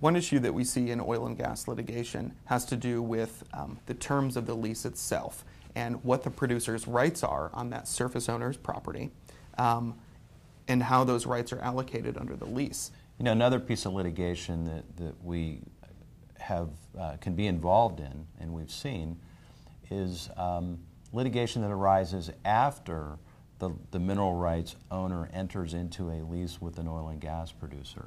One issue that we see in oil and gas litigation has to do with the terms of the lease itself and what the producer's rights are on that surface owner's property, and how those rights are allocated under the lease. You know, another piece of litigation that we have can be involved in, and we've seen, is litigation that arises after the mineral rights owner enters into a lease with an oil and gas producer.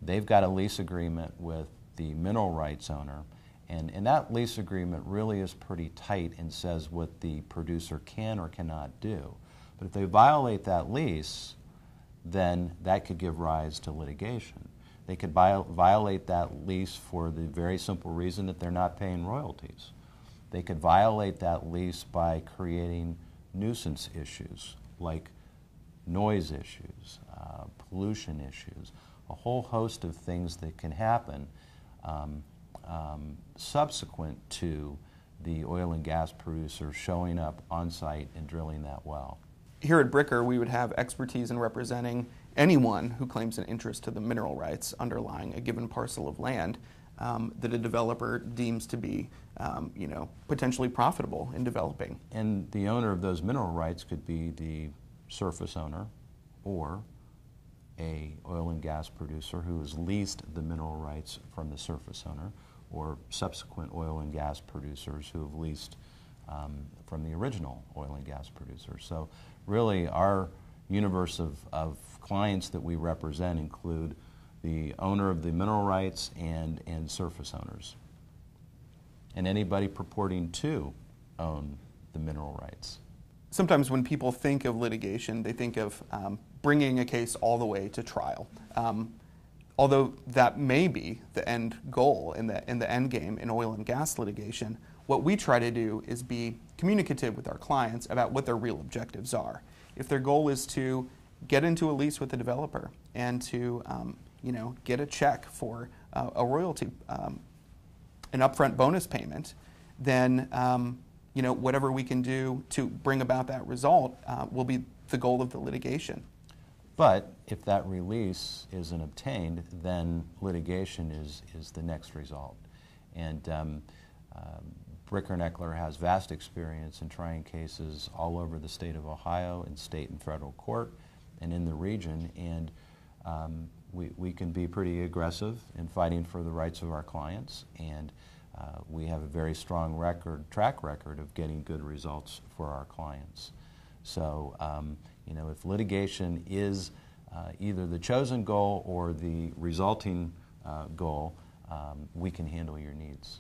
They've got a lease agreement with the mineral rights owner, and that lease agreement really is pretty tight and says what the producer can or cannot do. But if they violate that lease, then that could give rise to litigation. They could violate that lease for the very simple reason that they're not paying royalties. They could violate that lease by creating nuisance issues like noise issues, pollution issues, a whole host of things that can happen subsequent to the oil and gas producer showing up on site and drilling that well. Here at Bricker, we would have expertise in representing anyone who claims an interest to the mineral rights underlying a given parcel of land that a developer deems to be potentially profitable in developing. And the owner of those mineral rights could be the surface owner or a oil and gas producer who has leased the mineral rights from the surface owner, or subsequent oil and gas producers who have leased from the original oil and gas producer. So really our universe of clients that we represent include the owner of the mineral rights and surface owners, and anybody purporting to own the mineral rights. Sometimes when people think of litigation, they think of bringing a case all the way to trial. Although that may be the end goal in the end game in oil and gas litigation, what we try to do is be communicative with our clients about what their real objectives are. If their goal is to get into a lease with the developer and to get a check for a royalty, an upfront bonus payment, then whatever we can do to bring about that result will be the goal of the litigation. But if that release isn't obtained, then litigation is the next result. And Bricker & Eckler has vast experience in trying cases all over the state of Ohio, in state and federal court, and in the region. And we can be pretty aggressive in fighting for the rights of our clients. And we have a very strong track record of getting good results for our clients. So, if litigation is either the chosen goal or the resulting goal, we can handle your needs.